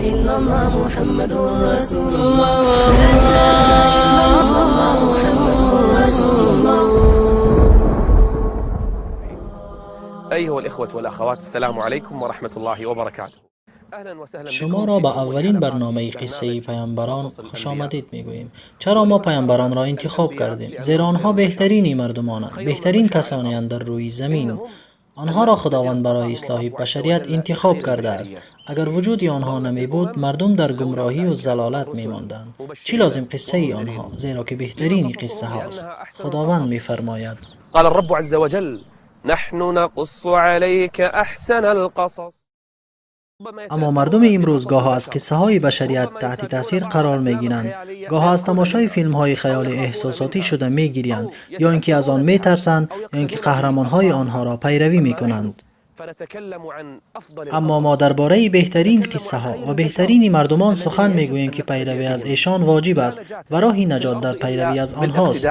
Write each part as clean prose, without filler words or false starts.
إلا الله محمد رسول الله لا إله إلا الله محمد رسول الله. أيها الإخوة والأخوات، السلام عليكم ورحمة الله وبركاته. شما را به اولین برنامه قصه پیامبران خوش آمدید میگوییم. چرا ما پیامبران را انتخاب کردیم؟ زیرا آنها بهترین مردمانند، بهترین کسانی اند در روی زمین. آنها را خداوند برای اصلاح بشریت انتخاب کرده است. اگر وجود آنها نمی بود، مردم در گمراهی و ضلالت می ماندند. چی لازم قصه آنها؟ زیرا که بهترین قصه هاست. خداوند می فرماید: قال الرب عز وجل: نحن نقص عليك احسن القصص. اما مردم امروز گاه از قصه های بشریت تحت تاثیر قرار می گیرند، گاه از تماشای فیلم های خیال احساساتی شده می گیرند، یا اینکه از آن می ترسند، یا اینکه قهرمان های آنها را پیروی می کنند. اما ما درباره بهترین قصه ها و بهترین مردمان سخن می گوییم که پیروی از ایشان واجب است و راهی نجات در پیروی از آنهاست.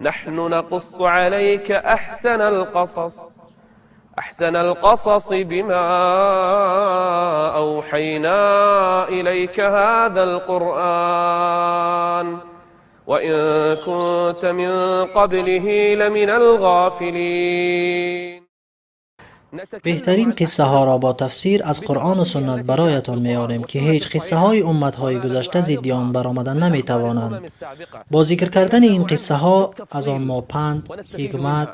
نحن نقص عليك احسن القصص بما أوحينا إليك هذا القرآن وإن كنت من قبله لمن الغافلين. بهترین قصه ها را با تفسیر از قرآن و سنت برایتان میاریم که هیچ قصه های امت های گذشته ضد آن برآمدن نمی توانند. با ذکر کردن این قصه ها از آن ما پند، حکمت،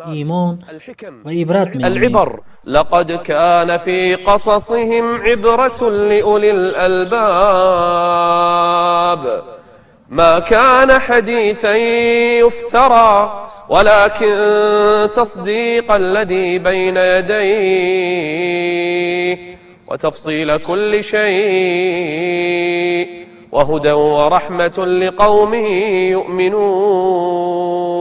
ایمان و عبرت می‌گیریم. لقد كان في قصصهم عبرة لأولي الألباب ما كان حديثا يفترى ولكن تصديق الذي بين يديه وتفصيل كل شيء وهدى ورحمة لقوم يؤمنون.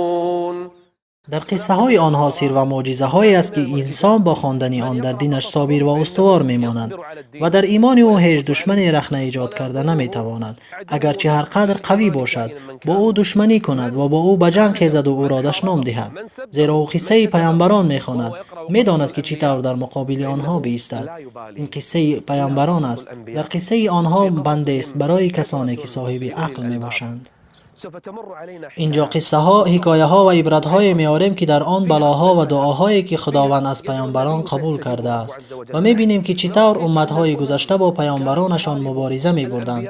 در قصه های آنها سیر و معجزه هایی است که انسان با خواندن آن در دینش صابر و استوار میماند و در ایمان او هیچ دشمنی رخنه ایجاد کرده نمیتواند. اگرچه هر قدر قوی باشد، با او دشمنی کند و با او به جنگ خیزد و او را دشنام دهد، زیرا او قصه پیامبران میخواند، میداند که چطور در مقابل آنها بایستد. این قصه پیامبران است. در قصه آنها بنده است برای کسانی که صاحب عقل میباشند. اینجا قصه ها، حکایه ها و عبرت های میاریم که در آن بلاها و دعاهایی که خداوند از پیامبران قبول کرده است و میبینیم که چطور امت های گذشته با پیامبرانشان مبارزه میبردند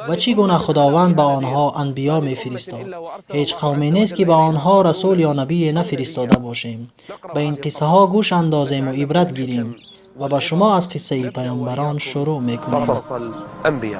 و چگونه خداوند به آنها انبیا میفرستاد. هیچ قومی نیست که به آنها رسول یا نبی نفرستاده باشیم. به این قصه ها گوش اندازیم و عبرت گیریم و با شما از قصه پیامبران شروع میکنیم. قصص الانبیا.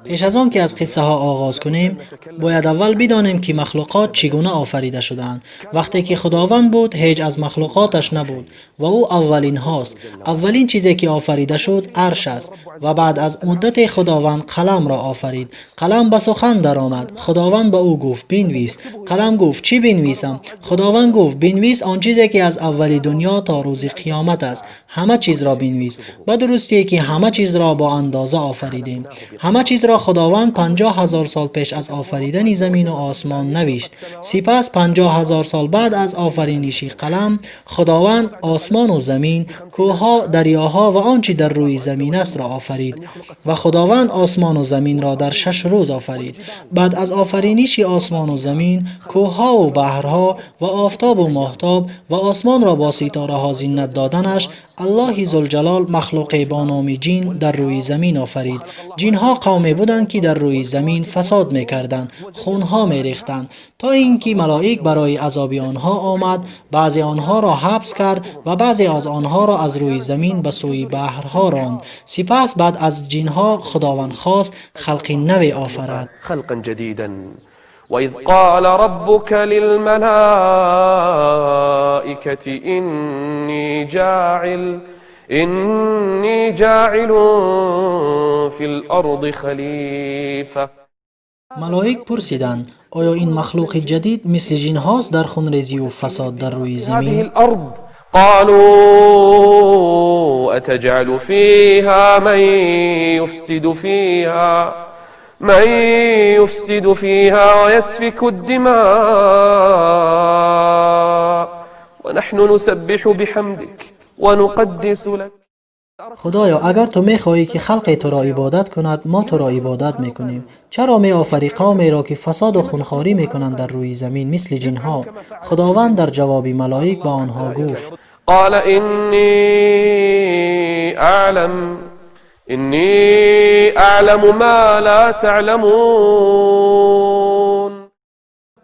پیش از آن که از قصه ها آغاز کنیم، باید اول بدانیم که مخلوقات چگونه آفریده شدند. وقتی که خداوند بود، هیچ از مخلوقاتش نبود و او اولین هاست. اولین چیزی که آفریده شد عرش است و بعد از مدت خداوند قلم را آفرید. قلم به سخن درآمد. خداوند به او گفت بنویس. قلم گفت چی بنویسم؟ خداوند گفت بنویس آن چیزی که از اول دنیا تا روز قیامت است. همه چیز را بنویس. به درستی که همه چیز را با اندازه آفریدیم. همه چیز را خداوند 50,000 سال پیش از آفریدن زمین و آسمان نوشت. سپس 50,000 سال بعد از آفرینش قلم، خداوند آسمان و زمین، کوهها، دریاها و آنچه در روی زمین است را آفرید. و خداوند آسمان و زمین را در 6 روز آفرید. بعد از آفرینش آسمان و زمین، کوهها و بحرها و آفتاب و ماهتاب و آسمان را با ستاره ها زینت دادنش، الله ذوالجلال مخلوق با نام جن در روی زمین آفرید. جنها قومی بودند که در روی زمین فساد میکردند، خونها میریختند، تا اینکه ملائک برای عذاب آنها آمد، بعضی آنها را حبس کرد و بعضی از آنها را از روی زمین به سوی بحرها راند. سپس بعد از جنها خداوند خواست خلق نو آفرد. خلقا جديدا. وإذ قال ربك للملائكة إني جاعل في الأرض خلیفه. ملائک پرسیدند آیا این مخلوق جدید مثل جن هاست در خونریزی و فساد در روی زمین؟ قالوا أتجعل فيها من يفسد فيها من يفسد فيها ويسفك الدماء ونحن نسبح بحمدك ونقدس لك. خدایا اگر تو میخواهی که خلق تو را عبادت کند، ما تو را عبادت میکنیم. چرا میآفری قومی را که فساد و خونخواری میکنند در روی زمین مثل جنها؟ خداوند در جواب ملائک با آنها گفت: قال إني أعلم ما لا تعلمون.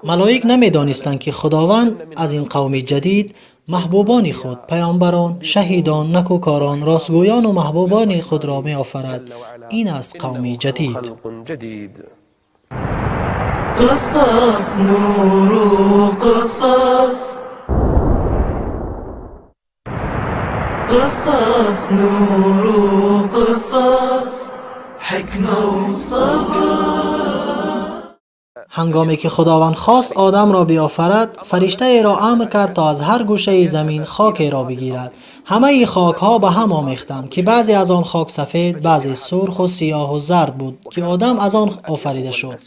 ملائک نمیدانستند که خداوند از این قوم جدید محبوبان خود، پیامبران، شهیدان، نکوکاران، راستگویان و محبوبان خود را می آفرد. این است قوم جدید. قصص نور قصص قصص نور قصص حكمة وصبر. هنگامی که خداوند خواست آدم را بیافرد، فرشته ای را امر کرد تا از هر گوشه زمین خاکی را بگیرد. همه خاک ها به هم آمیختند که بعضی از آن خاک سفید، بعضی سرخ و سیاه و زرد بود که آدم از آن آفریده شد.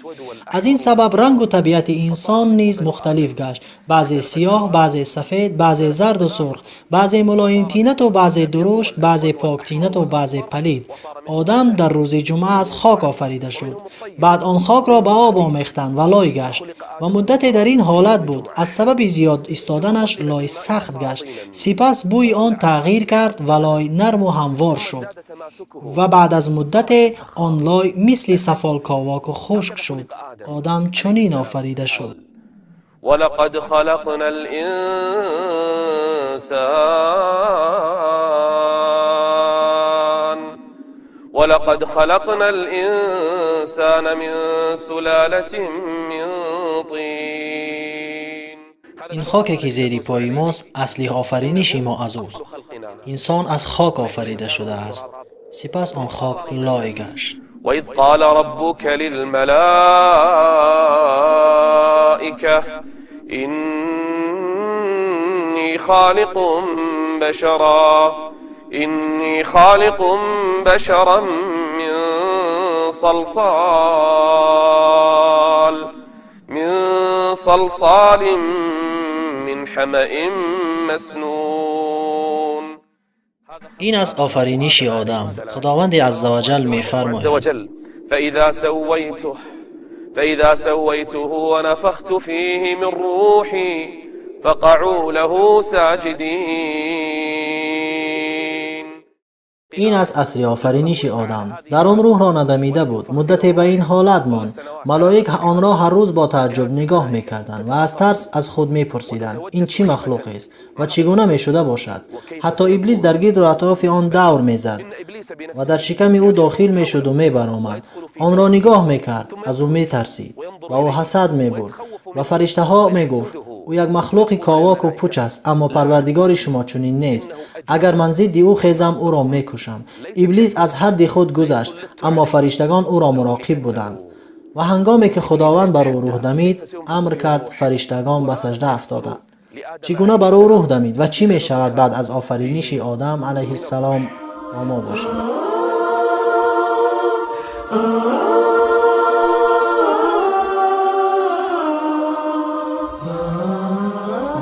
از این سبب رنگ و طبیعت انسان نیز مختلف گشت، بعضی سیاه، بعضی سفید، بعضی زرد و سرخ، بعضی ملایم طینت و بعضی درشت، بعضی پاک طینت و بعضی پلید. آدم در روز جمعه از خاک آفریده شد. بعد آن خاک را به آب آمیختند و لای گشت و مدتی در این حالت بود. از سبب زیاد استادنش لای سخت گشت، سپس بوی آن تغییر کرد و لای نرم و هموار شد و بعد از مدت آن لای مثل سفال کاواک و خشک شد. آدم چنین آفریده شد. ولقد خلقنا الإنسان من سلالة من طين. این خاکی که زیر پای ماست اصلی آفرینش ما از اوست. انسان از خاک آفریده شده است، سپس آن خاک لای گشت. وإذ قال ربك للملائكة إني خالق بشرا من صلصال من حمأ مسنون. این است آفرینش آدم. خداوند عزوجل می‌فرماید: فإذا سويته ونفخت فيه من روحي فقعوا له ساجدين. این از اصلی آفرینش آدم. در آن روح را ندمیده بود. مدتی به این حالت ماند. ملائک آن را هر روز با تعجب نگاه می‌کردند و از ترس از خود می‌پرسیدند این چه مخلوقی است و چگونه می‌شده باشد. حتی ابلیس در گرد و اطراف آن دور می‌زد و در شکم او داخل می‌شد و می‌برآمد. آن را نگاه می‌کرد، از او می‌ترسید و او حسد می‌برد و فرشته ها می‌گفت او یک مخلوق کاواک و پوچ است، اما پروردگار شما چنین نیست. اگر من ضد او خیزم او را میکشم. ابلیس از حد خود گذشت، اما فرشتگان او را مراقب بودند. و هنگامی که خداوند بر او روح دمید، امر کرد فرشتگان به سجده افتادند. چگونه بر او روح دمید و چی می شود بعد از آفرینش آدم علیه السلام؟ با ما باشید.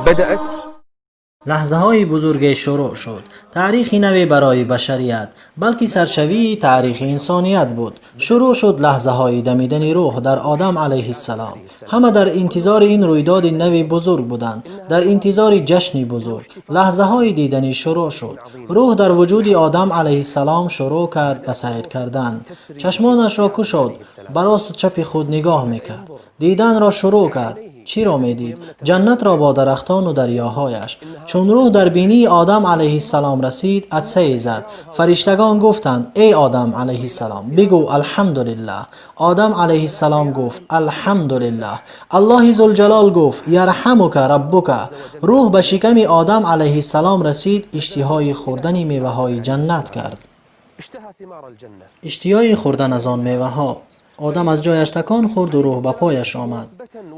بدأت لحظه های بزرگی شروع شد. تاریخی نوی برای بشریت، بلکه سرشوی تاریخ انسانیت بود. شروع شد لحظه های دمیدن روح در آدم علیه السلام. همه در انتظار این رویداد نوی بزرگ بودند، در انتظار جشنی بزرگ. لحظه های دیدنی شروع شد. روح در وجود آدم علیه السلام شروع کرد به سیر کردن. چشمانش را گشود، به راست و چپ خود نگاه میکرد. دیدن را شروع کرد. چی را میدید؟ جنت را با درختان و دریاهایش. چون روح در بینی آدم علیه السلام رسید، عطسه زد. فرشتگان گفتند ای آدم علیه السلام بگو الحمدلله. آدم علیه السلام گفت الحمدلله. الله ذوالجلال گفت یرحمک ربک. روح به شکم آدم علیه السلام رسید، اشتهای خوردن میوه های جنت کرد. اشتهای خوردن از آن میوه ها. آدم از جایش تکان خورد و روح به پایش آمد.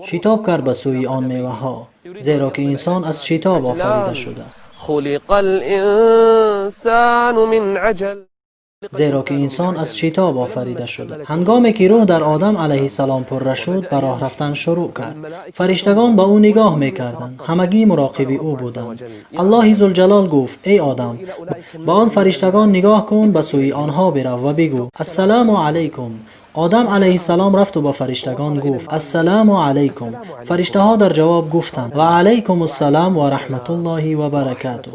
شتاب کرد به سوی آن میوه ها، زیرا که انسان از شتاب آفریده شده. خلق الإنسان من عجل. زیرا که انسان از شتاب آفریده شده. هنگامی که روح در آدم علیه السلام پره شد، به راه رفتن شروع کرد. فرشتگان به او نگاه میکردند، همگی مراقب او بودند. الله ذوالجلال گفت: ای آدم، به آن فرشتگان نگاه کن، به سوی آنها برو و بگو: السلام علیکم. آدم علیه السلام رفت و به فرشتگان گفت: السلام علیکم. فرشته ها در جواب گفتند: و علیکم السلام و رحمت الله و برکاته.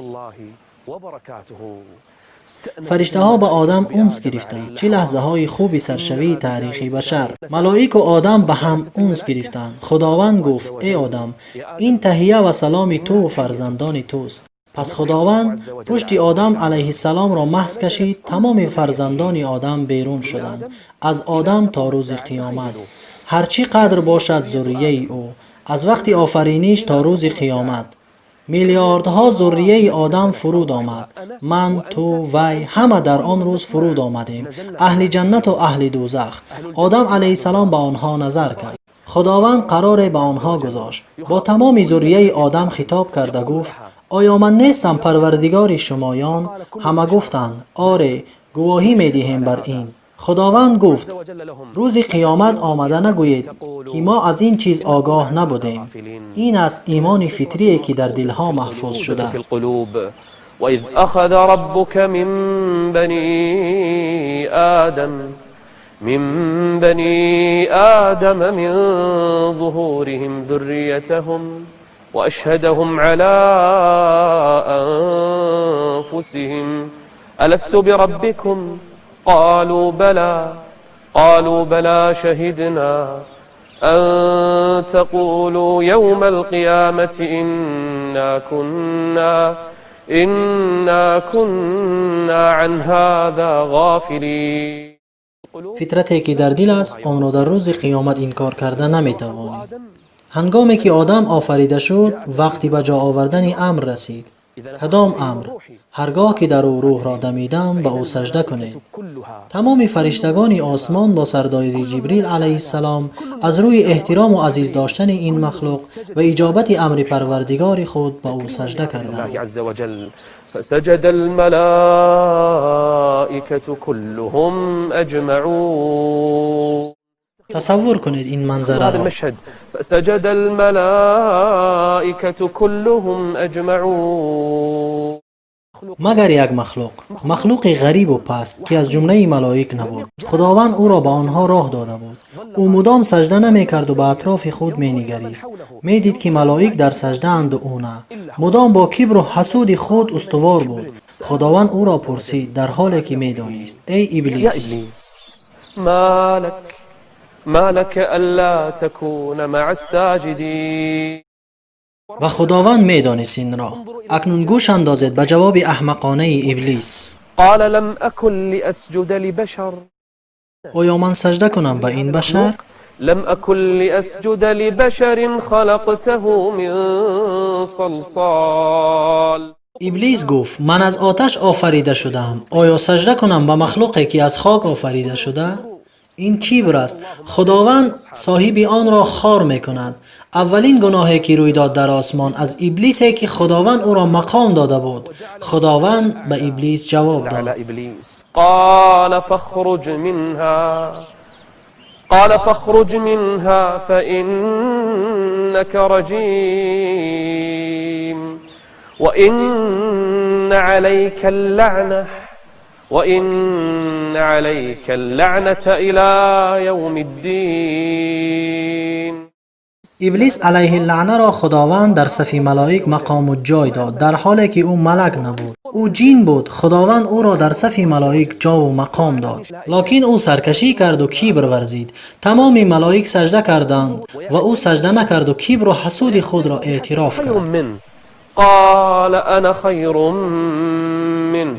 فرشته ها به آدم انس گرفتند. چه لحظه های خوبی سرشوی تاریخی بشر. ملائک و آدم به هم انس گرفتند. خداوند گفت: ای آدم، این تحیه و سلام تو و فرزندان توست. پس خداوند پشت آدم علیه السلام را محض کشید. تمام فرزندان آدم بیرون شدند، از آدم تا روز قیامت. هرچی قدر باشد ذریه او، از وقت آفرینش تا روز قیامت. میلیاردها ذریه آدم فرود آمد. من، تو، وی همه در آن روز فرود آمدیم، اهل جنت و اهل دوزخ. آدم علیه السلام به آنها نظر کرد. خداوند قرار به آنها گذاشت. با تمام ذریه آدم خطاب کرده گفت: آیا من نیستم پروردگار شمایان؟ همه گفتند: آره، گواهی می‌دهیم بر این. خداوند گفت: روز قیامت آمده نگویید که ما از این چیز آگاه نبودیم. این است ایمان فطری که در دلها محفوظ شده. وإذ أخذ ربك من بني آدم من ظهورهم ذريتهم وأشهدهم على أنفسهم ألست بربكم قالوا بلى شهدنا أن تقولوا يوم القيامة إنا كنا عن هذا غافلين. فطرتی که در دل است، آن را در روز قیامت انکار کرده نمیتوانی. هنگامی که آدم آفریده شد، وقتی به جا آوردن امر رسید. کدام امر؟ هرگاه که در او روح را دمیدم، به او سجده کنید. تمام فرشتگان آسمان با سرداری جبریل علیه السلام از روی احترام و عزیز داشتن این مخلوق و اجابت امر پروردگار خود به او سجده کردند. فسجد الملائكة كلهم أجمعون. تصور کنید این منظره را. فسجد الملائكة كلهم أجمعون. مگر یک مخلوق غریب و پست که از جمله ملائک نبود. خداوند او را به آنها راه داده بود. او مدام سجده نمی کرد و به اطراف خود می نگریست. می دید که ملائک در سجده اند و او نه. مدام با کبر و حسود خود استوار بود. خداوند او را پرسید در حالی که می دانست: ای ابلیس، ما لك الا تكون مع الساجدين. و خداوند می دانست این را. اکنون گوش اندازید به جواب احمقانه ابلیس. قال لم اكن لاسجد لبشر. آیا من سجده کنم به این بشر؟ لم اكن لاسجد لبشر خلقته من صلصال. ابلیس گفت: من از آتش آفریده شدم. آیا سجده کنم به مخلوقی که از خاک آفریده شده؟ این کبر است. خداوند صاحب آن را خار می کند. اولین گناهی که روی داد در آسمان از ابلیسی که خداوند او را مقام داده بود. خداوند به ابلیس جواب داد: قال فاخرج منها فإنك رجيم وإن عليك اللعنة إلى يوم الدين. ابلیس علیه اللعنه را خداوند در صف ملائک مقام و جای داد، در حالی که او ملک نبود. او جین بود. خداوند او را در صف ملائک جا و مقام داد، لکن او سرکشی کرد و کبر ورزید. تمام ملائک سجده کردند و او سجده نکرد و کبر و حسود خود را اعتراف کرد. قال انا خیر منه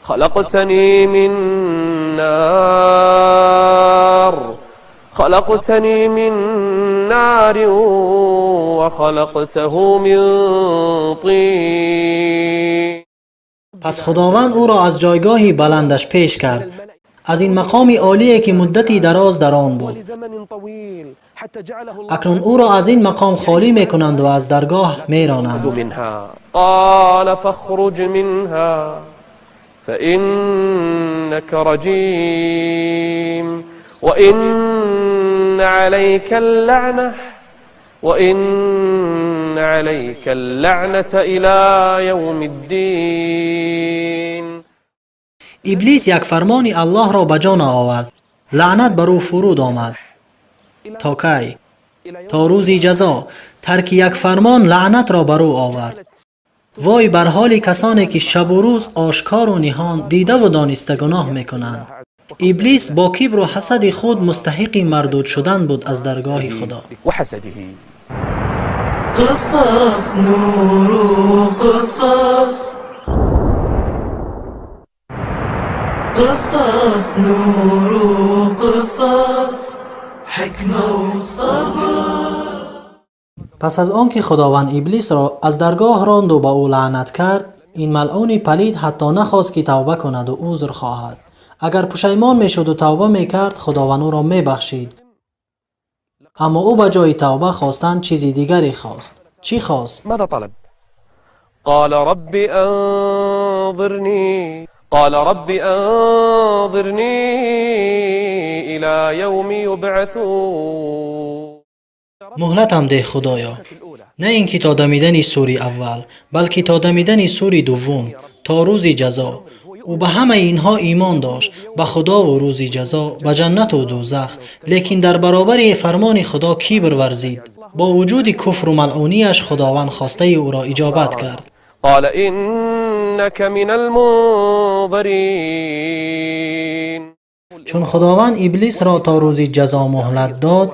خلقتني من نار وخلقته من طين. پس خداوند او را از جایگاهی بلندش پیش کرد، از این مقامی عالی که مدتی دراز در آن بود. اکنون او را از این مقام خالی میکنند و از درگاه میرانند. قال فاخرج منها فإنك رجيم وإن عليك اللعنة إلى يوم الدين. ابلیس یک فرمان الله را به جا آورد. لعنت بر او فرود آمد. تا کی؟ تا روز جزا. ترک یک فرمان لعنت را بر او آورد. وای بر حال کسانی که شب و روز آشکار و نهان دیده و دانسته گناه میکنند. ابلیس با کبر و حسد خود مستحق مردود شدن بود از درگاه خدا. وحسده. قصص نور قصص قصص نور قصص حکمه و صبر. پس از آنکه خداوند ابلیس را از درگاه راند و به او لعنت کرد، این ملعون پلید حتی نخواست که توبه کند و عذر خواهد. اگر پشیمان میشد و توبه میکرد، خداوند او را میبخشید. اما او به جای توبه خواستن چیزی دیگری خواست. چی خواست؟ ماذا طلب؟ قال رب انظرني إلى يوم يبعثون. مهلتم ده خدایا، نه اینکه تا دمیدن سوری اول، بلکه تا دمیدن سوری دوم، تا روز جزا. او به همه اینها ایمان داشت، به خدا و روز جزا، به جنت و دوزخ، لیکن در برابر فرمان خدا کبر ورزید. با وجود کفر و ملعونیش خداوند خواسته او را اجابت کرد. قال إنك من المنظرين. چون خداوند ابلیس را تا روز جزا مهلت داد،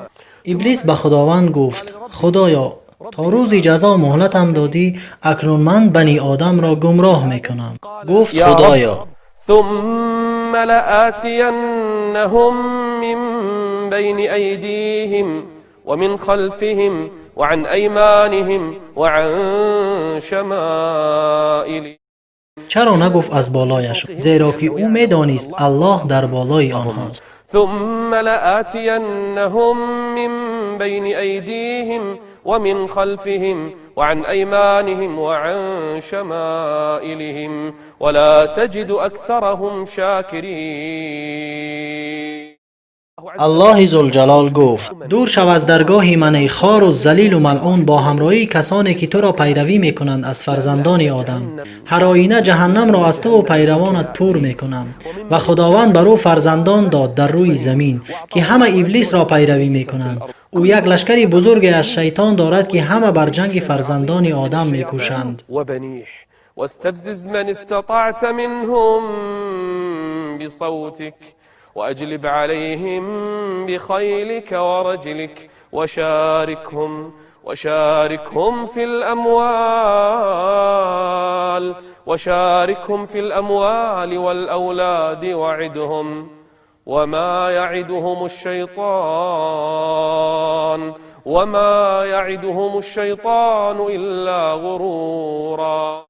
ابلیس به خداوند گفت: خدایا، تا روز جزا مهلتم دادی، اکنون من بنی آدم را گمراه میکنم. گفت: خدایا، ثم لآتینهم من بین ایدیهم ومن خلفهم وعن ایمانهم وعن شمائلهم. چرا نگفت از بالایش؟ زیرا که او میدانست الله در بالای آنهاست. ثم لآتینهم من بین ایدیهم ومن خلفهم وعن أيمانهم وعن شمائلهم ولا تجد أكثرهم شاكرين. الله ذوالجلال گفت: دور شو از درگاه من ای خوار و ذلیل و ملعون، با همراهی کسانی که تو را پیروی میکنند از فرزندان آدم. هر آینه جهنم را از تو و پیروانت پر میکنم. و خداوند بر او فرزندان داد در روی زمین که همه ابلیس را پیروی میکنند. او یک لشکری بزرگی از شیطان دارد که همه بر جنگ فرزندان آدم میکوشند. واستفزز من استطعت منهم بصوتك وأجلب عليهم بخيلك ورجلك وشاركهم في الأموال والأولاد وعدهم وما يعدهم الشيطان إلا غرورا.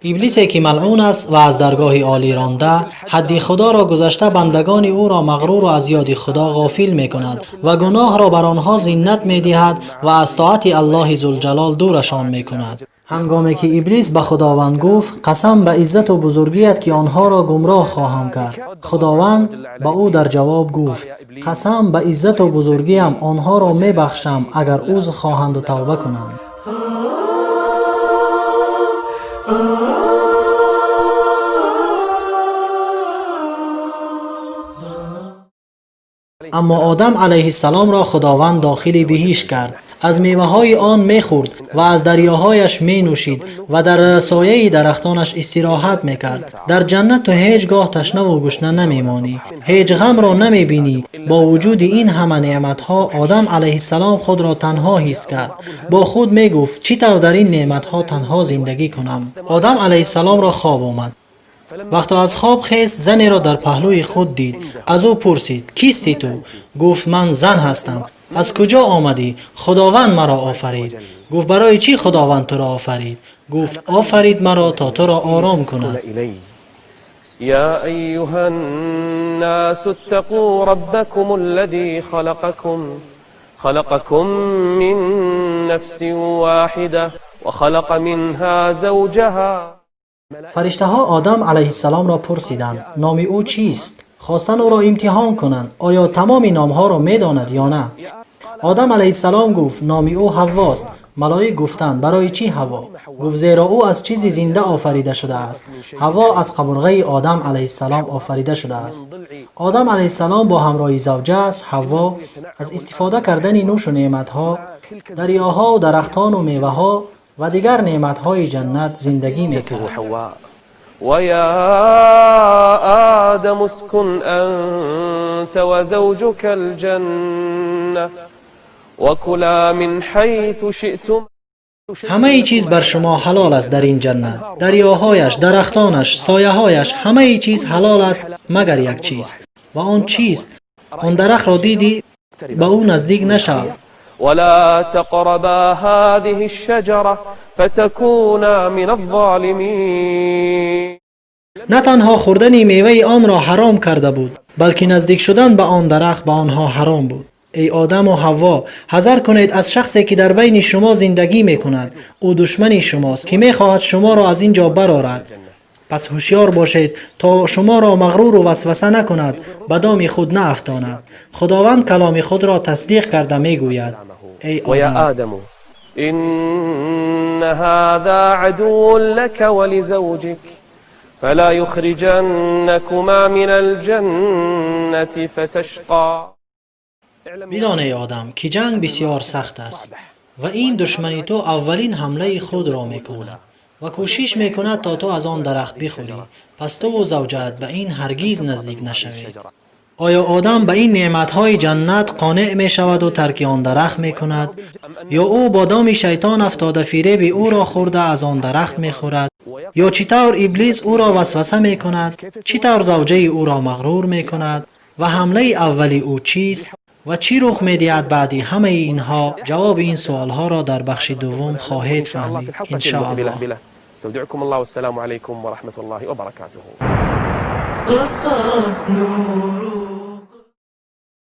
ابلیسی که ملعون است و از درگاه عالی رانده، حد خدا را گذشته، بندگان او را مغرور و از یاد خدا غافل می کند و گناه را بر آنها زینت می دهد و از طاعت الله ذوالجلال دورشان می کند. هنگامی که ابلیس به خداوند گفت: قسم به عزت و بزرگیت که آنها را گمراه خواهم کرد، خداوند به او در جواب گفت: قسم به عزت و بزرگیم آنها را می بخشم اگر عذر خواهند و توبه کنند. اما آدم علیه السلام را خداوند داخل بهشت کرد. از میوه های آن می خورد و از دریاهایش می نوشید و در سایه درختانش استراحت می کرد. در جنت تو هیچگاه تشنه و گشنه نمی مانی، هیچ غم را نمی بینی. با وجود این همه نعمت ها، آدم علیه السلام خود را تنها حس کرد. با خود می گفت: چطور در این نعمت ها تنها زندگی کنم؟ آدم علیه السلام را خواب آمد. وقتی از خواب خیست، زنی را در پهلوی خود دید. از او پرسید: کیستی تو؟ گفت: من زن هستم. از کجا آمدی؟ خداوند مرا آفرید. گفت: برای چی خداوند تو را آفرید؟ گفت: آفرید مرا تا تو را آرام کند. یا ایها الناس اتقوا ربکم الذی خلقكم من نفس واحده وخلق منها زوجها فرشته ها آدم علیه السلام را پرسیدند نام او چیست؟ خواستند او را امتحان کنند آیا تمام نامها را میداند یا نه؟ آدم علیه السلام گفت نام او حواست. ملائک گفتند برای چی حوا؟ گفت زیرا او از چیزی زنده آفریده شده است. حوا از قبرغه آدم علیه السلام آفریده شده است. آدم علیه السلام با همراه زوجه‌اش حوا از استفاده کردن نوش و نعمتها، دریاها و درختان و میوه‌ها و دیگر نعمتهای جنت زندگی می‌کرد. ويا آدم اسكن أنت وزوجك الجنة وكلا من حيث شئتم. همه چیز بر شما حلال است در این جنت. دریاهایش، درختانش، سایه‌هایش، همه چیز حلال است مگر یک چیز. و آن چیز، آن درخت را دیدی به او نزدیک نشو. ولا تقربا هذه الشجرة فتكونا من الظالمين. نه تنها خوردن میوه آن را حرام کرده بود بلکه نزدیک شدن به آن درخت به آنها حرام بود. ای آدم و حوا، حذر کنید از شخصی که در بین شما زندگی میکند. او دشمن شماست که میخواهد شما را از اینجا برآورد. پس هوشیار باشید تا شما را مغرور و وسوسه نکند، به دام خود نافتاند. خداوند کلام خود را تصدیق کرده میگوید ای آدم، إن هذا عدو لك ولزوجك فلا يخرجنكما من الجنة فتشقى. بدان ای آدم که جنگ بسیار سخت است و این دشمنی تو اولین حمله خود را میکند و کوشش میکند تا تو از آن درخت بخوری. پس تو و زوجت به این هرگیز نزدیک نشوید. آیا آدم به این نعمتهای جنت قانع می شود و ترک آن درخت می کند؟ یا او با دام شیطان افتاده فریب او را خورده از آن درخت می خورد؟ یا چطور ابلیس او را وسوسه می کند؟ چطور زوجه او را مغرور می کند؟ و حمله اولی او چیست؟ و چی رخ می دهد بعدی همه اینها؟ جواب این سوالها را در بخش دوم خواهید فهمید ان شاء الله. استودعكم الله والسلام عليكم ورحمة الله وبركاته. قصص نور